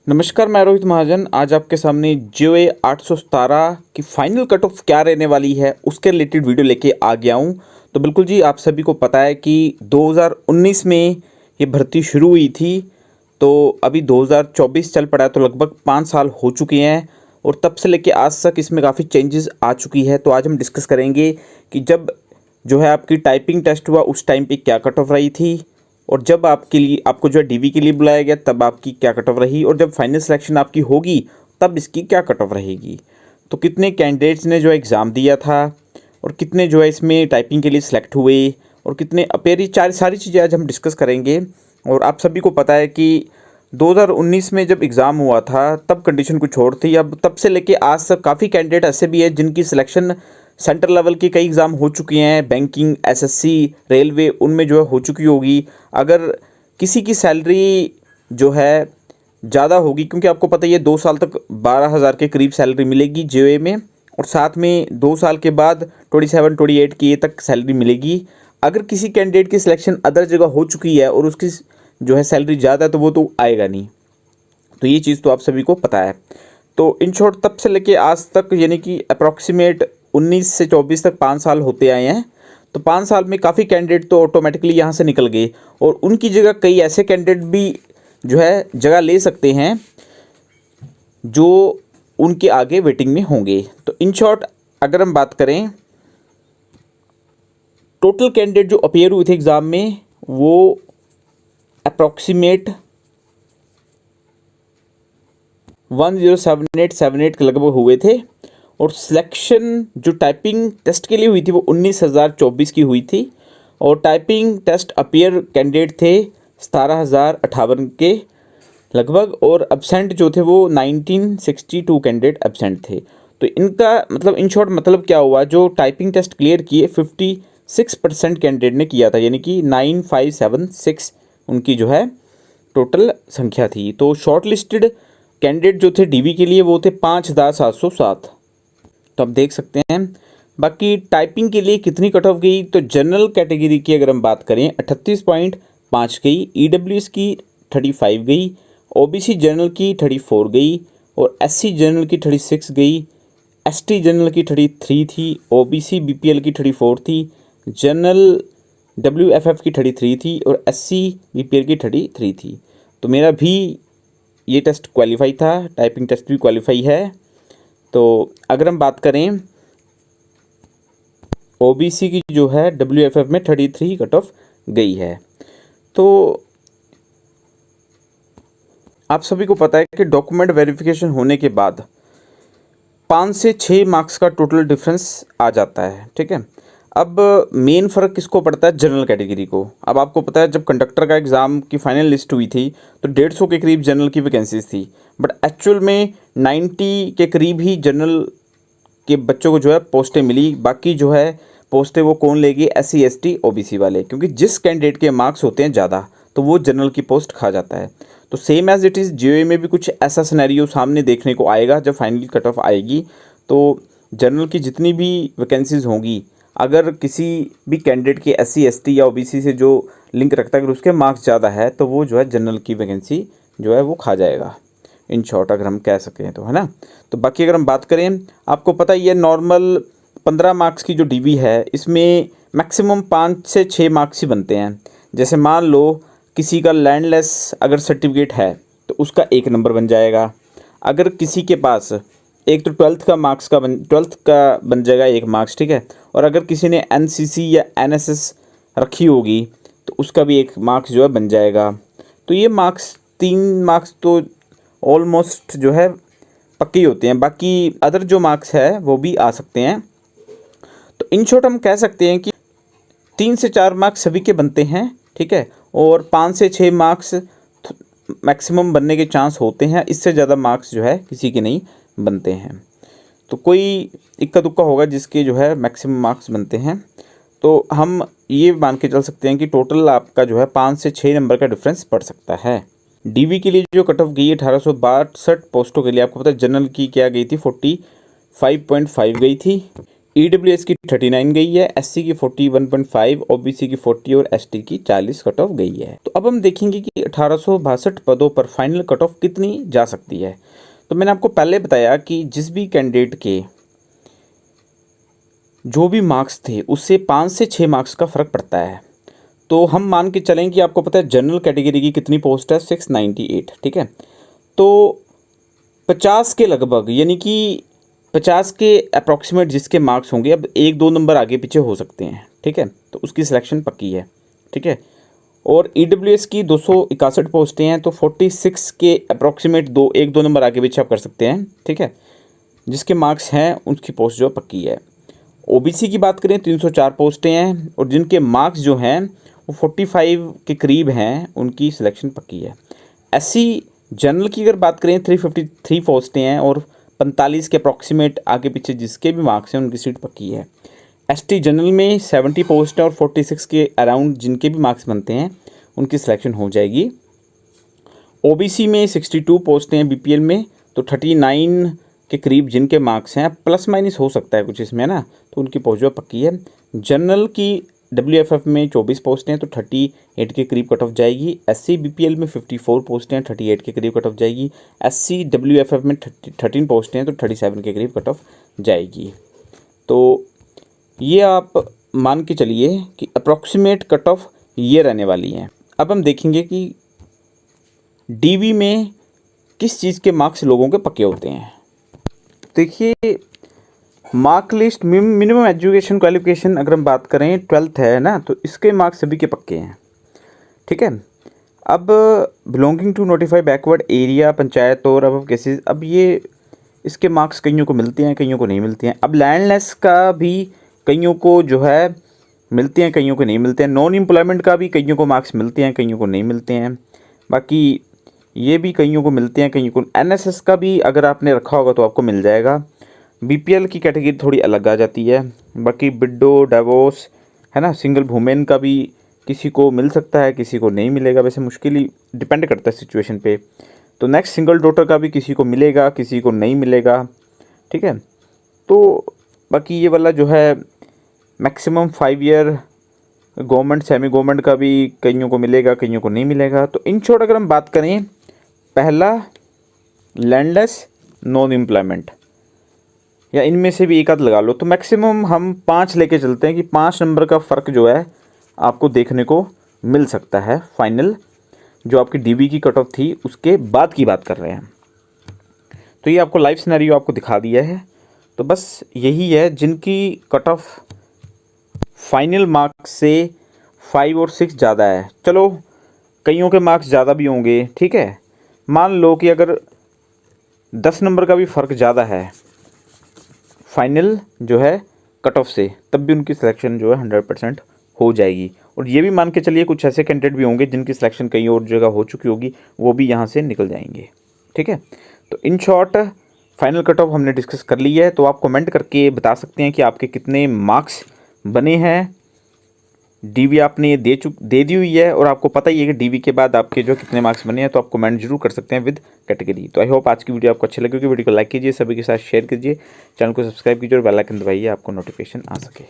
नमस्कार, मैं रोहित महाजन। आज आपके सामने जेईई 817 की फाइनल कट ऑफ क्या रहने वाली है उसके रिलेटेड वीडियो लेके आ गया हूँ। तो बिल्कुल जी, आप सभी को पता है कि 2019 में ये भर्ती शुरू हुई थी, तो अभी 2024 चल पड़ा है, तो लगभग 5 साल हो चुके हैं और तब से लेके आज तक इसमें काफ़ी चेंजेस आ चुकी है। तो आज हम डिस्कस करेंगे कि जब जो है आपकी टाइपिंग टेस्ट हुआ उस टाइम पे क्या कट ऑफ रही थी, और जब आपको जो है डीवी के लिए बुलाया गया तब आपकी क्या कट ऑफ रही, और जब फाइनल सिलेक्शन आपकी होगी तब इसकी क्या कट ऑफ रहेगी। तो कितने कैंडिडेट्स ने जो है एग्ज़ाम दिया था और कितने जो है इसमें टाइपिंग के लिए सिलेक्ट हुए और कितने अपेयर, ये सारी चीज़ें आज हम डिस्कस करेंगे। और आप सभी को पता है कि 2019 में जब एग्ज़ाम हुआ था तब कंडीशन कुछ और थी। अब तब से लेके आज तक काफ़ी कैंडिडेट ऐसे भी हैं जिनकी सिलेक्शन सेंटर लेवल के कई एग्ज़ाम हो चुके हैं, बैंकिंग, एसएससी, रेलवे, उनमें जो है हो चुकी होगी। अगर किसी की सैलरी जो है ज़्यादा होगी, क्योंकि आपको पता ही है 2 साल तक 12,000 के करीब सैलरी मिलेगी जेईई में, और साथ में 2 साल के बाद 27-28 की तक सैलरी मिलेगी। अगर किसी कैंडिडेट की सिलेक्शन अदर जगह हो चुकी है और उसकी जो है सैलरी ज़्यादा है तो वो तो आएगा नहीं। तो ये चीज़ तो आप सभी को पता है। तो इन शॉर्ट तब से लेके आज तक यानी कि अप्रॉक्सीमेट 19 से 24 तक 5 साल होते आए हैं। तो 5 साल में काफ़ी कैंडिडेट तो ऑटोमेटिकली यहाँ से निकल गए और उनकी जगह कई ऐसे कैंडिडेट भी जो है जगह ले सकते हैं जो उनके आगे वेटिंग में होंगे। तो इन शॉर्ट अगर हम बात करें, टोटल कैंडिडेट जो अपीयर हुए थे एग्ज़ाम में वो अप्रॉक्सीमेट 107878 के लगभग हुए थे, और सिलेक्शन जो टाइपिंग टेस्ट के लिए हुई थी वो 19,024 की हुई थी, और टाइपिंग टेस्ट अपीयर कैंडिडेट थे 17,058 के लगभग, और एब्सेंट जो थे वो 1962 कैंडिडेट एब्सेंट थे। तो इनका मतलब इन शॉर्ट मतलब क्या हुआ, जो टाइपिंग टेस्ट क्लियर किए 56% कैंडिडेट ने किया था, यानी कि 9576 उनकी जो है टोटल संख्या थी। तो शॉर्ट लिस्टेड कैंडिडेट जो थे डीवी के लिए वो थे 5,707। तो आप देख सकते हैं। बाकी टाइपिंग के लिए कितनी कट ऑफ गई, तो जनरल कैटेगरी की अगर हम बात करें 38.5 गई, ईडब्ल्यूएस की 35 गई, ओबीसी जनरल की 34 गई, और एससी जनरल की 36 गई, एसटी जनरल की 33 थी, ओबीसी बीपीएल की 34 थी, जनरल डब्ल्यूएफएफ की 33 थी, और एससी बीपीएल की 33 थी। तो मेरा भी ये टेस्ट क्वालिफाई था, टाइपिंग टेस्ट भी क्वालिफाई है। तो अगर हम बात करें ओबीसी की जो है डब्ल्यूएफएफ में 33 कट ऑफ गई है। तो आप सभी को पता है कि डॉक्यूमेंट वेरिफिकेशन होने के बाद 5 से 6 मार्क्स का टोटल डिफरेंस आ जाता है, ठीक है। अब मेन फ़र्क किसको पड़ता है, जनरल कैटेगरी को। अब आपको पता है जब कंडक्टर का एग्ज़ाम की फाइनल लिस्ट हुई थी तो 150 के करीब जनरल की वैकेंसीज थी, बट एक्चुअल में 90 के करीब ही जनरल के बच्चों को जो है पोस्टें मिली। बाकी जो है पोस्टें वो कौन लेगी, एससी एसटी ओबीसी वाले, क्योंकि जिस कैंडिडेट के मार्क्स होते हैं ज़्यादा तो वो जनरल की पोस्ट खा जाता है। तो same as it is JEE में भी कुछ ऐसा सिनेरियो सामने देखने को आएगा। जब फाइनल कट ऑफ आएगी तो जनरल की जितनी भी वैकेंसीज होंगी, अगर किसी भी कैंडिडेट के एससी एसटी या ओबीसी से जो लिंक रखता है अगर उसके मार्क्स ज़्यादा है तो वो जो है जनरल की वैकेंसी जो है वो खा जाएगा, इन शॉर्ट अगर हम कह सकें तो, है ना। तो बाकी अगर हम बात करें, आपको पता ही है नॉर्मल 15 मार्क्स की जो डीवी है इसमें मैक्सिमम 5 से 6 मार्क्स ही बनते हैं। जैसे मान लो किसी का लैंडलेस अगर सर्टिफिकेट है तो उसका 1 नंबर बन जाएगा। अगर किसी के पास एक तो 12th का बन जाएगा 1 मार्क्स, ठीक है। और अगर किसी ने एनसीसी या एनएसएस रखी होगी तो उसका भी 1 मार्क्स जो है बन जाएगा। तो ये मार्क्स 3 मार्क्स तो ऑलमोस्ट जो है पक्के ही होते हैं। बाकी अदर जो मार्क्स है वो भी आ सकते हैं। तो इन शॉर्ट हम कह सकते हैं कि 3 से 4 मार्क्स सभी के बनते हैं, ठीक है, और 5 से 6 मार्क्स मैक्सिमम बनने के चांस होते हैं। इससे ज़्यादा मार्क्स जो है किसी के नहीं बनते हैं। तो कोई इक्का दुक्का होगा जिसके जो है मैक्सिमम मार्क्स बनते हैं। तो हम ये मान के चल सकते हैं कि टोटल आपका जो है 5 से 6 नंबर का डिफरेंस पड़ सकता है। डीवी के लिए जो कट ऑफ गई है 1862 पोस्टों के लिए, आपको पता है जनरल की क्या गई थी 45.5 गई थी, EWS की 39 गई है, SC की 41.5, OBC की 40 और ST की 40 कट ऑफ गई है। तो अब हम देखेंगे कि 1862 पदों पर फाइनल कट ऑफ कितनी जा सकती है। तो मैंने आपको पहले बताया कि जिस भी कैंडिडेट के जो भी मार्क्स थे उससे 5 से 6 मार्क्स का फ़र्क पड़ता है। तो हम मान के चलें कि आपको पता है जनरल कैटेगरी की कितनी पोस्ट है, 698, ठीक है। तो 50 के लगभग, यानी कि 50 के अप्रॉक्सीमेट जिसके मार्क्स होंगे, अब 1-2 नंबर आगे पीछे हो सकते हैं, ठीक है, तो उसकी सिलेक्शन पक्की है, ठीक है। और EWS की 261 पोस्टें हैं, तो 46 के अप्रॉक्सीमेट 1-2 नंबर आगे पीछे आप कर सकते हैं, ठीक है, जिसके मार्क्स हैं उसकी पोस्ट जो पक्की है। OBC की बात करें 304 पोस्टें हैं और जिनके मार्क्स जो हैं वो 45 के करीब हैं, उनकी सिलेक्शन पक्की है। SC जनरल की अगर बात करें 353 पोस्टें हैं और 45 के अप्रॉक्सीमेट आगे पीछे जिसके भी मार्क्स हैं उनकी सीट पक्की है। ST जनरल में 70 पोस्ट है और 46 के अराउंड जिनके भी मार्क्स बनते हैं उनकी सिलेक्शन हो जाएगी। OBC में 62 पोस्टें हैं BPL में, तो 39 के करीब जिनके मार्क्स हैं, प्लस माइनस हो सकता है कुछ इसमें ना, तो उनकी पोस्ट जो पक्की है। जनरल की WFF में 24 पोस्टें हैं, तो 38 के करीब कट ऑफ जाएगी। SC BPL में 54 पोस्टें हैं, 38 के करीब कट ऑफ जाएगी। SC WFF में 13 पोस्टें हैं, तो 37 के करीब कट ऑफ जाएगी। तो ये आप मान के चलिए कि अप्रॉक्सीमेट कट ऑफ ये रहने वाली है। अब हम देखेंगे कि DV में किस चीज़ के मार्क्स लोगों के पक्के होते हैं। देखिए, mark list minimum education qualification अगर हम बात करें 12th है ना, तो इसके मार्क्स सभी के पक्के हैं, ठीक है। अब belonging to notify backward area, panchayat और अब केसेस, अब ये इसके मार्क्स कईयों को मिलते हैं, कईयों को नहीं मिलते हैं। अब लैंडलेस का भी कईयों को जो है मिलते हैं, कईयों को नहीं मिलते हैं। नॉन एम्प्लॉयमेंट का भी कईयों को मार्क्स मिलते हैं, कईयों को नहीं मिलते हैं। बाकी ये भी कईयों को मिलते हैं, कईयों को। NSS का भी अगर आपने रखा होगा तो आपको मिल जाएगा। BPL की कैटेगरी थोड़ी अलग आ जाती है। बाकी विडो, डिवोर्स है ना, सिंगल वुमेन का भी किसी को मिल सकता है, किसी को नहीं मिलेगा, वैसे मुश्किल ही डिपेंड करता है सिचुएशन पे। तो नेक्स्ट सिंगल डॉटर का भी किसी को मिलेगा, किसी को नहीं मिलेगा, ठीक है। तो बाकी ये वाला जो है maximum 5 year government, semi government का भी कईयों को मिलेगा, कईयों को नहीं मिलेगा। तो इन शॉर्ट अगर हम बात करें, पहला लैंडलेस, नॉन एम्प्लॉयमेंट, या इनमें से भी एक आध लगा लो, तो मैक्सिमम हम 5 लेके चलते हैं कि 5 नंबर का फ़र्क जो है आपको देखने को मिल सकता है। फाइनल जो आपकी DV की कट ऑफ थी उसके बाद की बात कर रहे हैं। तो ये आपको लाइव सिनेरियो आपको दिखा दिया है। तो बस यही है, जिनकी कट ऑफ फाइनल मार्क्स से 5 और 6 ज़्यादा है, चलो कईयों के मार्क्स ज़्यादा भी होंगे, ठीक है। मान लो कि अगर 10 नंबर का भी फ़र्क ज़्यादा है फाइनल जो है कट ऑफ से, तब भी उनकी सिलेक्शन जो है 100% हो जाएगी। और ये भी मान के चलिए कुछ ऐसे कैंडिडेट भी होंगे जिनकी सिलेक्शन कहीं और जगह हो चुकी होगी, वो भी यहाँ से निकल जाएंगे, ठीक है। तो in short final cut off हमने डिस्कस कर ली है। तो आप कमेंट करके बता सकते हैं कि आपके कितने मार्क्स बने हैं। DV आपने दे दी हुई है और आपको पता ही है कि DV के बाद आपके जो कितने मार्क्स बने हैं, तो आप कमेंट जरूर कर सकते हैं विद कैटेगरी। तो आई होप आज की वीडियो आपको अच्छी लगी होगी। वीडियो को लाइक कीजिए, सभी के साथ शेयर कीजिए, चैनल को सब्सक्राइब कीजिए और बेल आइकन दबाइए, आपको नोटिफिकेशन आ सके।